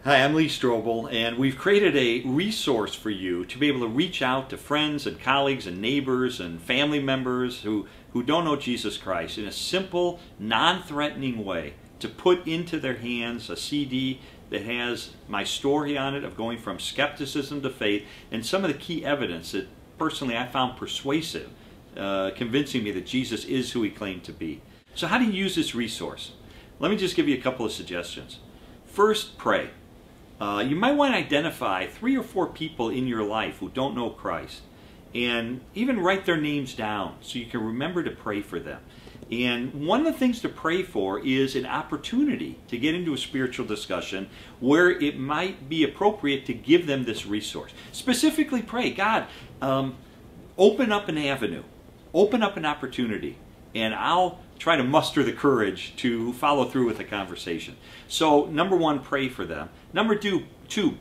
Hi, I'm Lee Strobel, and we've created a resource for you to be able to reach out to friends and colleagues and neighbors and family members who don't know Jesus Christ in a simple, non-threatening way, to put into their hands a CD that has my story on it of going from skepticism to faith and some of the key evidence that personally I found persuasive, convincing me that Jesus is who he claimed to be. So how do you use this resource? Let me just give you a couple of suggestions. First, pray. You might want to identify 3 or 4 people in your life who don't know Christ and even write their names down so you can remember to pray for them. And one of the things to pray for is an opportunity to get into a spiritual discussion where it might be appropriate to give them this resource. Specifically pray, God, open up an avenue, open up an opportunity, and I'll try to muster the courage to follow through with the conversation. So number 1, pray for them. Number 2,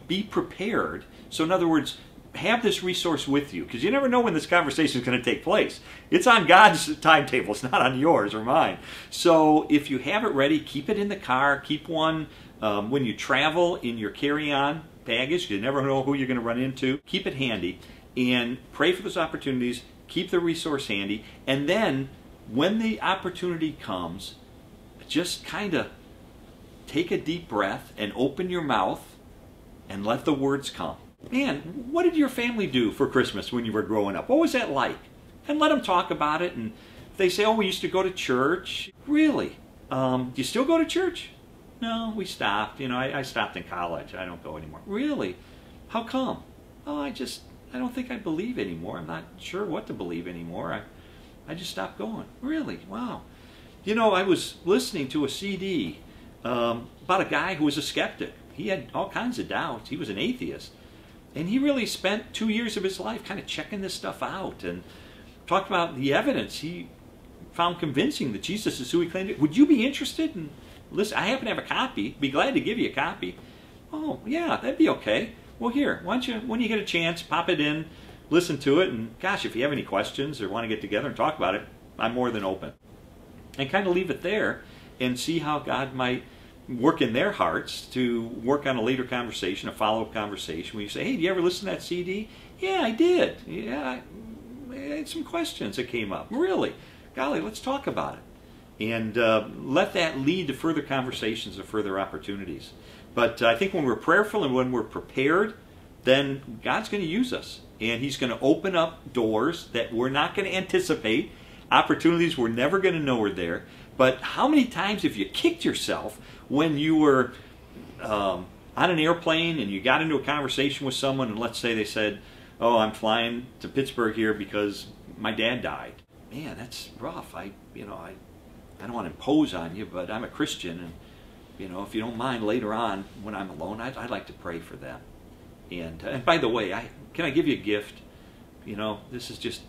be prepared. So in other words, have this resource with you, because you never know when this conversation is going to take place. It's on God's timetable, it's not on yours or mine. So if you have it ready, keep it in the car, keep one when you travel in your carry-on baggage. You never know who you're going to run into. Keep it handy and pray for those opportunities, keep the resource handy, and then when the opportunity comes, just kind of take a deep breath and open your mouth and let the words come. Man, what did your family do for Christmas when you were growing up? What was that like? And let them talk about it. And if they say, oh, we used to go to church. Really? Do you still go to church? No, we stopped. You know, I stopped in college. I don't go anymore. Really? How come? Oh, I don't think I believe anymore. I'm not sure what to believe anymore. I just stopped going. Really? Wow. You know, I was listening to a CD about a guy who was a skeptic. He had all kinds of doubts. He was an atheist. And he really spent 2 years of his life kind of checking this stuff out and talked about the evidence he found convincing that Jesus is who he claimed to be. Would you be interested in listen? I happen to have a copy. Be glad to give you a copy. Oh, yeah, that'd be okay. Well, here, why don't you, when you get a chance, pop it in, listen to it, and gosh, if you have any questions or want to get together and talk about it, I'm more than open. And kind of leave it there and see how God might work in their hearts to work on a later conversation, a follow-up conversation, where you say, hey, do you ever listen to that CD? Yeah, I did. Yeah, I had some questions that came up. Really? Golly, let's talk about it. And let that lead to further conversations and further opportunities. But I think when we're prayerful and when we're prepared, then God's going to use us. And he's going to open up doors that we're not going to anticipate, opportunities we're never going to know are there. But how many times have you kicked yourself when you were on an airplane and you got into a conversation with someone, and let's say they said, oh, I'm flying to Pittsburgh here because my dad died. Man, that's rough. I don't want to impose on you, but I'm a Christian, and if you don't mind, later on when I'm alone, I'd like to pray for them. And by the way, can I give you a gift? This is just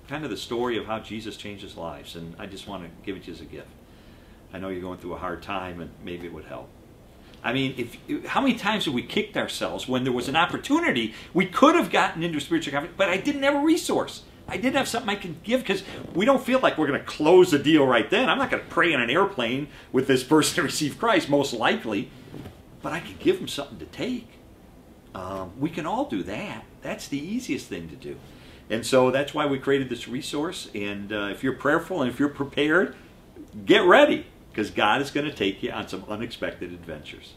kind of the story of how Jesus changes lives, and I just want to give it to you as a gift. I know you're going through a hard time, and maybe it would help. I mean, how many times have we kicked ourselves when there was an opportunity we could have gotten into a spiritual conference, but I didn't have a resource. I didn't have something I could give, because we don't feel like we're going to close the deal right then. I'm not going to pray on an airplane with this person to receive Christ, most likely, but I could give them something to take. We can all do that. That's the easiest thing to do. And so that's why we created this resource. And if you're prayerful and if you're prepared, get ready, because God is going to take you on some unexpected adventures.